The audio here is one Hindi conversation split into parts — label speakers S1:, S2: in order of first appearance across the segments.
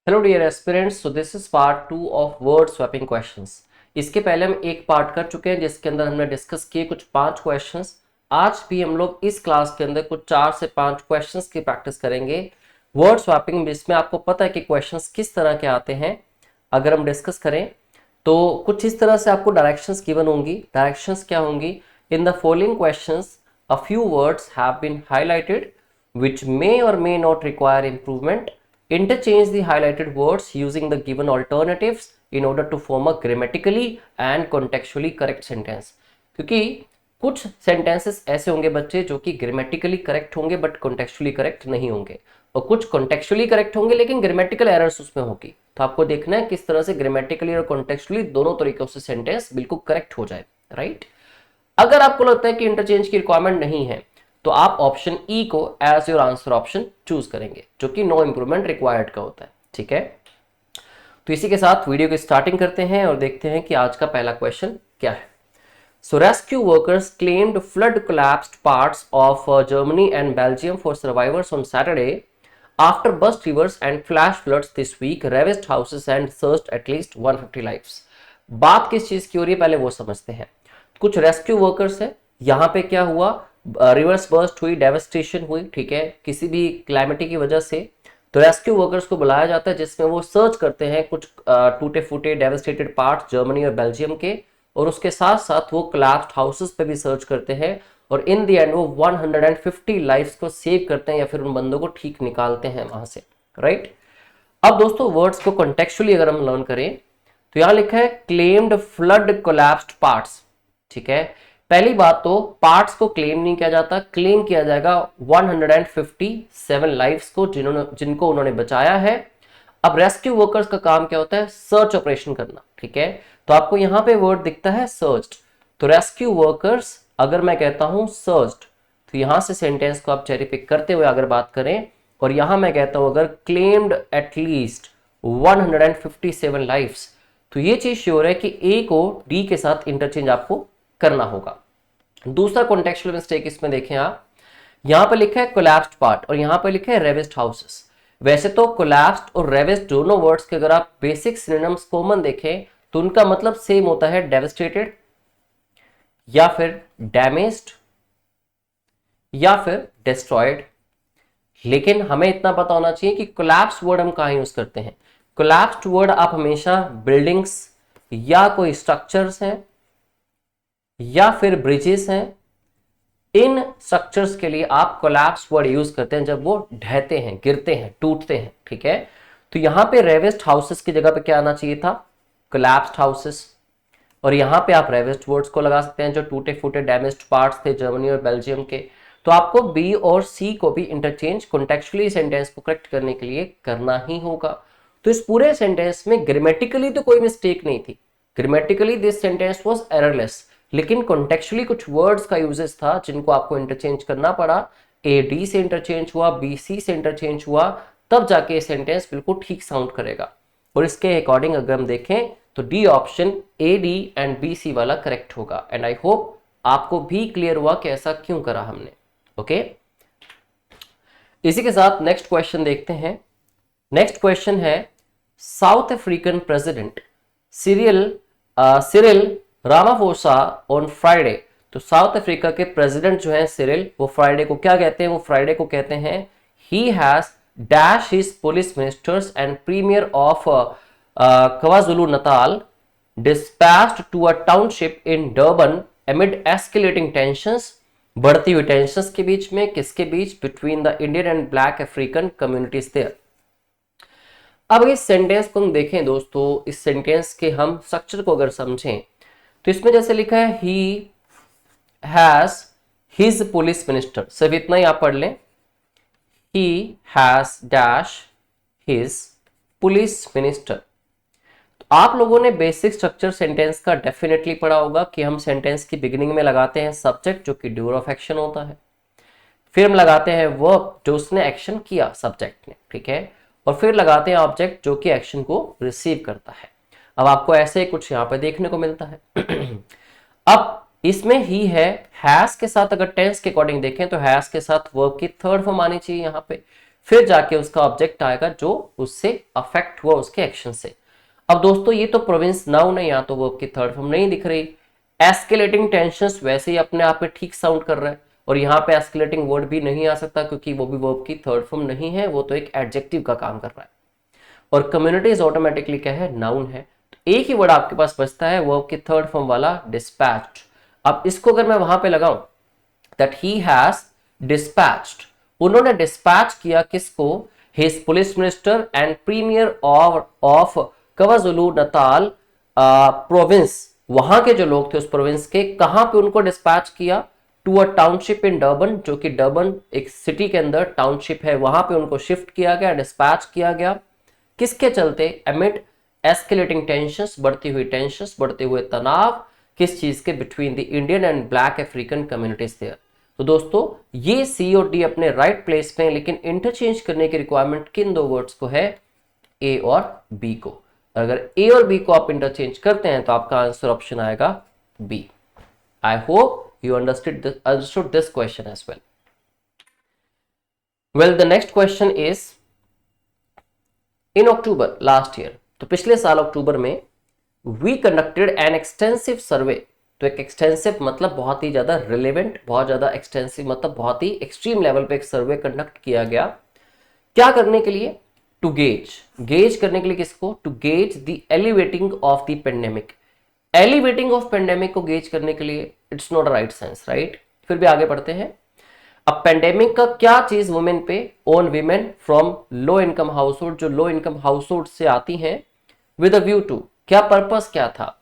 S1: Hello dear aspirants, so this is part 2 of word swapping questions. इसके पहले हम एक पार्ट कर चुके हैं जिसके अंदर हमने डिस्कस किए कुछ 5 क्वेश्चंस। आज भी हम लोग इस क्लास के अंदर कुछ 4 से 5 क्वेश्चंस की प्रैक्टिस करेंगे वर्ड स्वैपिंग, जिसमें आपको पता है कि क्वेश्चंस किस तरह के आते हैं। अगर हम डिस्कस करें तो कुछ इस तरह से आपको डायरेक्शंस गिवन होंगी। डायरेक्शंस क्या होंगी? In the following questions a few words have been highlighted which may or may not require improvement. Interchange the highlighted words using the given alternatives in order to form a grammatically and contextually correct sentence. क्योंकि कुछ सेंटेंसेस ऐसे होंगे बच्चे जो कि ग्रामेटिकली करेक्ट होंगे बट कॉन्टेक्चुअली करेक्ट नहीं होंगे, और कुछ कॉन्टेक्चुअली करेक्ट होंगे लेकिन ग्रामेटिकल एरर्स उसमें होगी। तो आपको देखना है किस तरह से ग्रामेटिकली और कॉन्टेक्चुअली दोनों तरीकों से सेंटेंस बिल्कुल करेक्ट हो जाए, राइट। अगर आपको लगता है कि इंटरचेंज की रिक्वायरमेंट नहीं है तो आप ऑप्शन ई को as your answer option choose करेंगे, जो कि नो इंप्रूवमेंट रिक्वायर्ड का होता है। ठीक है, तो इसी के साथ वीडियो की स्टार्टिंग करते हैं और देखते हैं कि आज का पहला क्वेश्चन क्या है। So rescue workers claimed flood collapsed parts of Germany and Belgium for survivors on Saturday after burst rivers and flash floods this week ravaged houses and searched at least 150 lives। बात किस चीज की हो रही है पहले वो समझते हैं। कुछ रेस्क्यू वर्कर्स है, यहाँ पे क्या हुआ, रिवर्स बर्स्ट हुई, डेवस्टेशन हुई, ठीक है, किसी भी क्लाइमेटी की वजह से। तो रेस्क्यू वर्कर्स को बुलाया जाता है जिसमें वो सर्च करते हैं कुछ टूटे फूटे डेवस्टेटेड पार्ट जर्मनी और बेल्जियम के, और उसके साथ साथ वो कोलैप्स्ड हाउसेस पे भी सर्च करते हैं, और इन द एंड वो 150 लाइफ्स को सेव करते हैं या फिर उन बंदों को ठीक निकालते हैं वहां से, राइट। अब दोस्तों वर्ड्स को कॉन्टेक्चुअली अगर हम लर्न करें तो यहां लिखा है क्लेम्ड फ्लड कोलैप्स्ड पार्ट्स। ठीक है, पहली बात तो पार्ट्स को क्लेम नहीं किया जाता, क्लेम किया जाएगा 157 लाइफ्स को जिनको उन्होंने बचाया है। अब रेस्क्यू वर्कर्स का काम क्या होता है? सर्च ऑपरेशन करना, ठीक है। तो आपको यहां पे वर्ड दिखता है सर्च्ड, तो रेस्क्यू वर्कर्स अगर मैं कहता हूं सर्च्ड तो यहां से सेंटेंस को आप चेरी पिक करते हुए अगर बात करें, और यहां मैं कहता हूं अगर क्लेम्ड एटलीस्ट 157 लाइफ्स, तो ये चीज श्योर है कि ए को डी के साथ इंटरचेंज आपको करना होगा। दूसरा कॉन्टेक्चुअल मिस्टेक इसमें देखें आप, यहां पर लिखा है कोलैप्स्ड पार्ट और यहां पर लिखा है रेविस्ड हाउसेस। वैसे तो कोलैप्स्ड और रेविस्ड दोनों वर्ड्स के अगर आप बेसिक सिनोनिम्स कॉमन देखें तो उनका मतलब सेम होता है, डेविस्टेटेड या फिर डैमेज्ड या फिर डिस्ट्रॉयड। लेकिन हमें इतना पता होना चाहिए कि कोलैप्स वर्ड हम कहां यूज करते हैं। कोलैप्स्ड वर्ड आप हमेशा बिल्डिंग्स या कोई स्ट्रक्चर्स हैं या फिर ब्रिजेस हैं, इन स्ट्रक्चर्स के लिए आप कोलैप्स वर्ड यूज करते हैं जब वो ढहते हैं, गिरते हैं, टूटते हैं, ठीक है। तो यहां पे रेविस्ड हाउसेस की जगह पे क्या आना चाहिए था? Collapsed houses. और यहां पे आप रेविस्ड वर्ड्स को लगा सकते हैं जो टूटे फूटे डैमेज्ड पार्ट्स थे जर्मनी और बेल्जियम के। तो आपको बी और सी को भी इंटरचेंज कॉन्टेक्चुअली सेंटेंस को करेक्ट करने के लिए करना ही होगा। तो इस पूरे सेंटेंस में ग्रामेटिकली तो कोई मिस्टेक नहीं थी, grammatically this sentence was errorless, लेकिन कॉन्टेक्चुअली कुछ वर्ड्स का यूजेस था जिनको आपको इंटरचेंज करना पड़ा। ए डी से इंटरचेंज हुआ, बी सी से इंटरचेंज हुआ, तब जाके सेंटेंस बिल्कुल ठीक साउंड करेगा। और इसके अकॉर्डिंग अगर हम देखें तो D option A D and B C वाला करेक्ट होगा। एंड आई होप आपको भी क्लियर हुआ कि ऐसा क्यों करा हमने। ओके, इसी के साथ नेक्स्ट क्वेश्चन देखते हैं। नेक्स्ट क्वेश्चन है south African president Cyril Ramaphosa on Friday. तो साउथ अफ्रीका के प्रेसिडेंट जो है सिरिल, वो फ्राइडे को क्या कहते हैं? वो फ्राइडे को कहते हैं he has dash his police ministers and premier of KwaZulu Natal dispatched to a township in Durban amid escalating tensions. बढ़ती हुई टेंशंस के बीच में, किसके बीच? Between the Indian and black African communities there. अब इस सेंटेंस को हम देखें दोस्तों, इस सेंटेंस के हम स्ट्रक्चर को अगर समझें तो इसमें जैसे लिखा है he has his police minister, सिर्फ इतना ही आप पढ़ लें, ही has dash his police minister. तो आप लोगों ने बेसिक स्ट्रक्चर सेंटेंस का डेफिनेटली पढ़ा होगा कि हम सेंटेंस की बिगिनिंग में लगाते हैं सब्जेक्ट जो कि ड्यूर ऑफ एक्शन होता है, फिर हम लगाते हैं वर्ब जो उसने एक्शन किया सब्जेक्ट ने, ठीक है, और फिर लगाते हैं ऑब्जेक्ट जो कि एक्शन को रिसीव करता है। अब आपको ऐसे ही कुछ यहां पर देखने को मिलता है। अब इसमें ही है के साथ अगर टेंस के अकॉर्डिंग देखें तो हैज के साथ वर्ब की थर्ड फॉर्म आनी चाहिए यहाँ पे, फिर जाके उसका ऑब्जेक्ट आएगा जो उससे अफेक्ट हुआ उसके एक्शन से। अब दोस्तों ये तो प्रोविंस नाउन है, यहाँ तो वर्ब की थर्ड फॉर्म नहीं दिख रही। एस्केलेटिंग टेंशंस वैसे ही अपने आप में ठीक साउंड कर रहा है, और यहाँ पे एस्केलेटिंग वर्ड भी नहीं आ सकता क्योंकि वो भी वर्ब की थर्ड फॉर्म नहीं है, वो तो एक एडजेक्टिव का काम कर रहा है। और कम्युनिटीज ऑटोमेटिकली क्या है, नाउन है। तो एक ही वर्ड आपके पास बचता है वर्ब की थर्ड फॉर्म वाला, डिस्पैच्ड। अब इसको अगर मैं वहां पे लगाऊं, दैट ही हैज डिस्पैच्ड, उन्होंने डिस्पैच किया किसको, his police minister and premier of KwaZulu Natal province, वहां के जो लोग थे उस प्रोविंस के, कहां पे उनको डिस्पैच किया, to a township in Durban, जो कि डर्बन एक सिटी के अंदर टाउनशिप है, वहां पे उनको शिफ्ट किया गया, डिस्पैच किया गया। किसके चलते, एमिड एस्केलेटिंग टेंशंस, बढ़ती हुई टेंशंस, बढ़ते हुए तनाव, किस चीज के, between the Indian and black African communities there. तो दोस्तों ये सी और डी अपने राइट प्लेस पे हैं, लेकिन इंटरचेंज करने की रिक्वायरमेंट किन दो वर्ड्स को है, ए और बी को। अगर ए और बी को आप इंटरचेंज करते हैं तो आपका आंसर ऑप्शन आएगा B. I hope you understood this question as well. Well, the next question is in October last year, तो पिछले साल अक्टूबर में we conducted an extensive survey, तो एक एक्सटेंसिव मतलब बहुत ही ज्यादा रिलेवेंट, बहुत ज्यादा एक्सटेंसिव मतलब बहुत ही एक्सट्रीम लेवल पे एक सर्वे कंडक्ट किया गया। क्या करने के लिए, टू गेज करने के लिए किसको, to gauge the elevating of the pandemic. Elevating of pandemic को गेज करने के लिए it's not a right sense, right. फिर भी आगे बढ़ते हैं। अब पेंडेमिक का क्या चीज वुमेन पे, on women from low income household, जो लो इनकम हाउस होल्ड से आती हैं, विद अ व्यू टू, क्या पर्पस क्या था,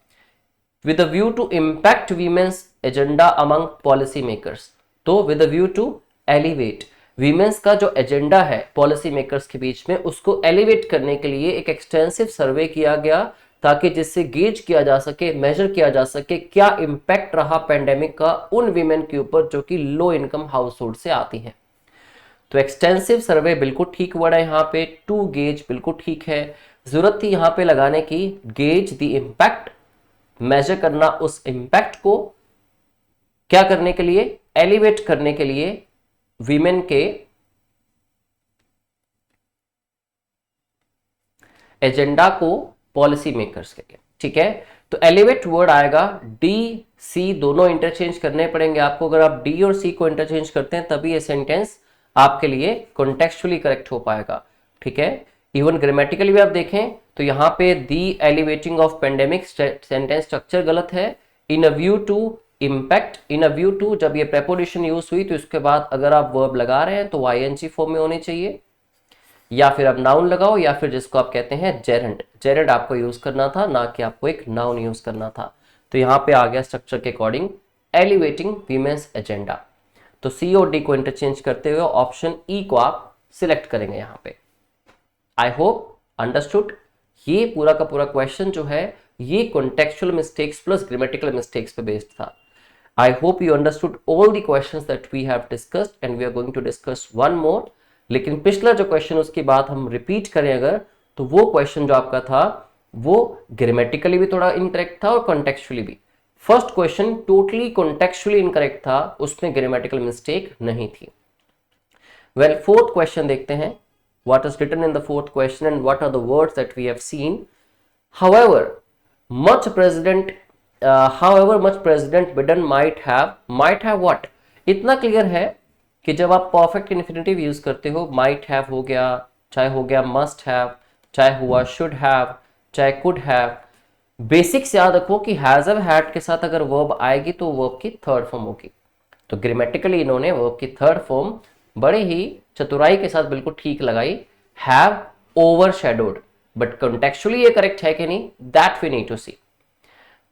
S1: with a view to impact women's agenda among policy makers, तो with a view to elevate women's का जो एजेंडा है पॉलिसी मेकर्स के बीच में, उसको एलिवेट करने के लिए एक एक्सटेंसिव सर्वे किया गया, ताकि जिससे गेज किया जा सके, मेजर किया जा सके क्या इंपैक्ट रहा पेंडेमिक का उन वीमेन के ऊपर जो कि लो इनकम हाउस होल्ड से आती हैं। तो एक्सटेंसिव सर्वे बिल्कुल ठीक वर्ड है यहाँ पे, टू गेज बिल्कुल ठीक है, जरूरत थी यहाँ पे लगाने की गेज द इंपैक्ट, मेजर करना उस इंपैक्ट को, क्या करने के लिए, एलिवेट करने के लिए वीमेन के एजेंडा को पॉलिसी मेकर्स के लिए, ठीक है। तो एलिवेट वर्ड आएगा, डी सी दोनों इंटरचेंज करने पड़ेंगे आपको। अगर आप डी और सी को इंटरचेंज करते हैं तभी ये सेंटेंस आपके लिए कॉन्टेक्चुअली करेक्ट हो पाएगा, ठीक है। इवन ग्रामेटिकली भी आप देखें तो यहाँ पे the elevating of pandemic sentence structure गलत है। In a view to impact, in a view to जब ये प्रेपोजिशन यूज हुई तो इसके बाद अगर आप वर्ब लगा रहे हैं तो वाईएनजी फॉर्म में होनी चाहिए, या फिर आप नाउन लगाओ, या फिर जिसको आप कहते हैं जेरेंड, जेरेंड आपको यूज करना था, ना कि आपको एक नाउन यूज करना था। तो यहाँ पे आ गया स्ट्रक्चर के अकॉर्डिंग एलिवेटिंग वीमेंस एजेंडा। तो सी और डी को इंटरचेंज करते हुए ऑप्शन ई को आप सिलेक्ट करेंगे यहाँ पे। I hope understood. ये पूरा का पूरा क्वेश्चन जो है ये contextual mistakes plus grammatical mistakes पे बेस्ड था। I hope you understood all the questions that we have discussed and we are going to discuss one more. लेकिन पिछला जो क्वेश्चन उसकी बात हम रिपीट करें अगर, तो वो क्वेश्चन जो आपका था वो ग्रामेटिकली भी थोड़ा इनकरेक्ट था और कॉन्टेक्चुअली भी। First question totally contextually incorrect था, उसमें ग्रामेटिकल मिस्टेक नहीं थी। वेल, फोर्थ क्वेश्चन देखते हैं, what is written in the fourth question and what are the words that we have seen. However, much President Biden might have what? इतना क्लियर है कि जब आप परफेक्ट इन्फिनेटिव यूज करते हो, might have हो गया, चाहे हो गया must have, चाहे हुआ should have, चाहे could have, बेसिक्स याद रखो कि हैज हैव हैड के साथ अगर वर्ब आएगी तो वर्ब की थर्ड फॉर्म होगी। तो ग्रामेटिकली इन्होंने वर्ब की थर्ड फॉर्म बड़े ही चतुराई के साथ बिल्कुल ठीक लगाई, हैव ओवरशैडोड। बट कॉन्टेक्चुअली ये करेक्ट है कि नहीं, दैट वी नीड टू सी।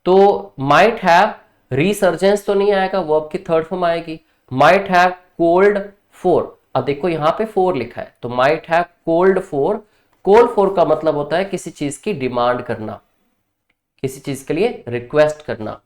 S1: तो माइट हैव रिसर्जेंस तो नहीं आएगा, वर्ब की थर्ड फॉर्म आएगी। माइट हैव कोल्ड फॉर, अब देखो यहाँ पे फोर लिखा है, तो might have cold for, cold for का मतलब होता है किसी चीज की डिमांड करना, किसी चीज के लिए रिक्वेस्ट करना।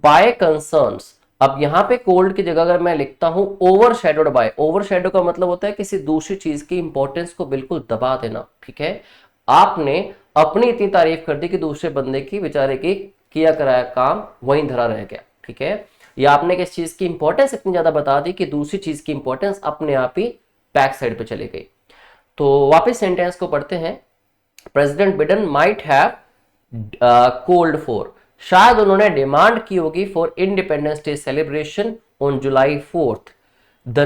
S1: बाय कंसर्न्स, अब यहां पे कोल्ड की जगह अगर मैं लिखता हूं ओवरशैडोड बाय, ओवरशैडो का मतलब होता है किसी दूसरी चीज की इंपॉर्टेंस को बिल्कुल दबा देना, ठीक है। आपने अपनी इतनी तारीफ कर दी कि दूसरे बंदे की बेचारे की किया कराया काम वहीं धरा रह गया, ठीक है। या आपने किस चीज की इंपॉर्टेंस इतनी ज्यादा बता दी कि दूसरी चीज की इंपॉर्टेंस अपने आप ही बैक साइड पे चली गई। तो वापस सेंटेंस को पढ़ते हैं। President Biden might have cold for, शायद उन्होंने डिमांड की होगी for independence day celebration on July 4th। The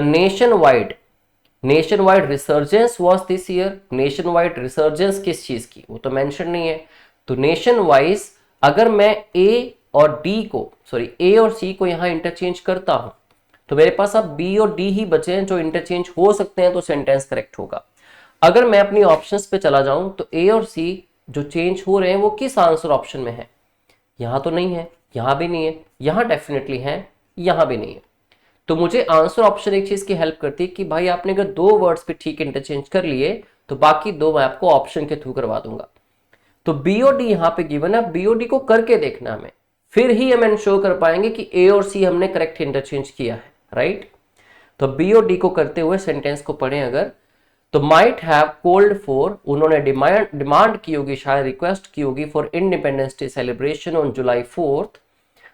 S1: nation wide resurgence was this year, nation wide resurgence किस चीज की, वो तो मेंशन नहीं है। तो नेशन वाइज अगर मैं ए और सी को यहां इंटरचेंज करता हूं तो मेरे पास अब बी और डी ही बचे हैं जो इंटरचेंज हो सकते हैं, तो सेंटेंस करेक्ट होगा। अगर मैं अपनी ऑप्शंस पे चला जाऊं तो ए और सी जो चेंज हो रहे हैं वो किस आंसर ऑप्शन में है, यहां तो नहीं है, यहां भी नहीं है, यहां डेफिनेटली है, यहां भी नहीं है। तो मुझे आंसर ऑप्शन एक चीज की हेल्प करती है कि भाई आपने अगर दो वर्ड्स पे ठीक इंटरचेंज कर लिए तो बाकी दो मैं आपको ऑप्शन के थ्रू करवा दूंगा। तो बी और डी यहां पे गिवन है, बी और डी को करके देखना हमें, फिर ही हम इंश्योर कर पाएंगे कि ए और सी हमने करेक्ट इंटरचेंज किया है, राइट। तो बी और डी को करते हुए सेंटेंस को पढ़ें अगर, तो माइट हैव कोल्ड फॉर, उन्होंने डिमांड की होगी, शायद रिक्वेस्ट की होगी for independence day celebration on July 4th।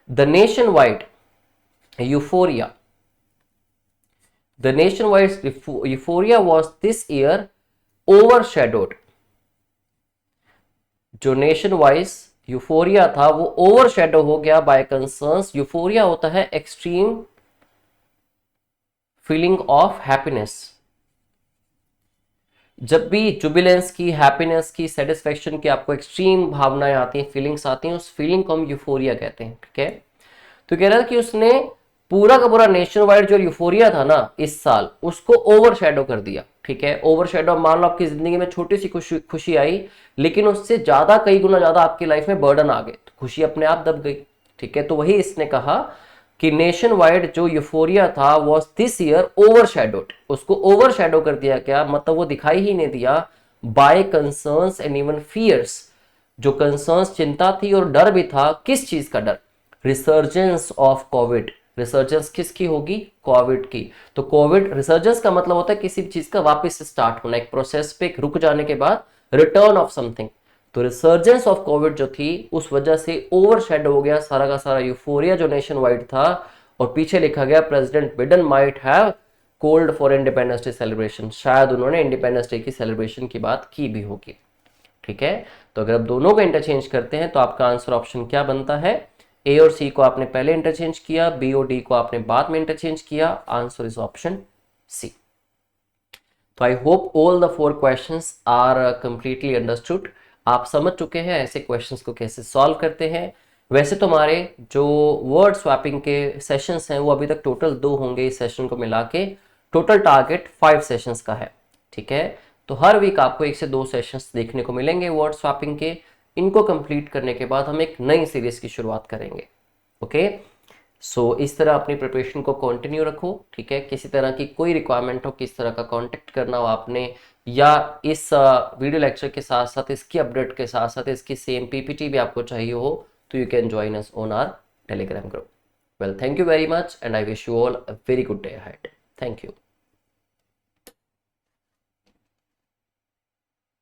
S1: The nation wide euphoria, the nationwide euphoria was this year overshadowed। जो नेशन वाइज यूफोरिया था वो ओवरशैडो हो गया बाय कंसर्न्स। यूफोरिया होता है एक्सट्रीम फीलिंग ऑफ हैप्पीनेस, जब भी जुबिलेंस की, हैप्पीनेस की, सेटिस्फेक्शन की आपको एक्सट्रीम भावनाएं आती हैं, फीलिंग्स आती हैं, उस फीलिंग को हम यूफोरिया कहते हैं, ठीक है। तो कह रहा था कि उसने पूरा का पूरा नेशन वाइड जो यूफोरिया था ना इस साल, उसको ओवरशैडो कर दिया, ठीक है। ओवरशैडो, मान लो आपकी जिंदगी में छोटी सी खुशी आई, लेकिन उससे ज्यादा, कई गुना ज्यादा आपकी लाइफ में बर्डन आ गए, तो खुशी अपने आप दब गई, ठीक है। तो वही इसने कहा कि नेशन वाइड जो यूफोरिया था वॉज दिस ईयर ओवरशैडोड, उसको ओवरशैडो कर दिया, क्या मतलब वो दिखाई ही नहीं दिया, by concerns and even fears, जो कंसर्न्स, चिंता थी और डर भी था। किस चीज का डर? Resurgence of Covid. रिसर्जेंस किसकी होगी? कोविड की। तो कोविड रिसर्जेंस का मतलब होता है किसी भी चीज का वापस से स्टार्ट होना, एक प्रोसेस पे रुक जाने के बाद रिटर्न ऑफ समथिंग। तो रिसर्जेंस ऑफ कोविड जो थी उस वजह से ओवरशैडो हो गया सारा का सारा यूफोरिया जो नेशन वाइड था, और पीछे लिखा गया president Biden might have cold for independence day celebration, शायद उन्होंने इंडिपेंडेंस डे की सेलिब्रेशन की बात की भी होगी, ठीक है। तो अगर आप दोनों को इंटरचेंज करते हैं तो आपका आंसर ऑप्शन क्या बनता है? ए और सी को आपने पहले इंटरचेंज किया, बी और डी को आपने बाद में इंटरचेंज किया, आंसर इज ऑप्शन सी। तो I hope all the 4 questions are completely understood. आप समझ चुके हैं ऐसे क्वेश्चंस को कैसे सॉल्व करते हैं। वैसे तो हमारे जो वर्ड स्वैपिंग के सेशंस हैं वो अभी तक टोटल 2 होंगे, इस सेशन को मिला के टोटल टारगेट 5 सेशंस का है, ठीक है। तो हर वीक आपको 1 से 2 सेशंस देखने को मिलेंगे वर्ड स्वैपिंग के। इनको कंप्लीट करने के बाद हम एक नई सीरीज की शुरुआत करेंगे, ओके। सो इस तरह अपनी प्रिपरेशन को कंटिन्यू रखो, ठीक है। किसी तरह की कोई रिक्वायरमेंट हो, किस तरह का कांटेक्ट करना हो आपने, या इस वीडियो लेक्चर के साथ साथ इसकी अपडेट के साथ साथ इसकी सेम पीपीटी भी आपको चाहिए हो, तो you can join us on our Telegram group. Well, thank you very much and I wish you all a very good day ahead. Thank you.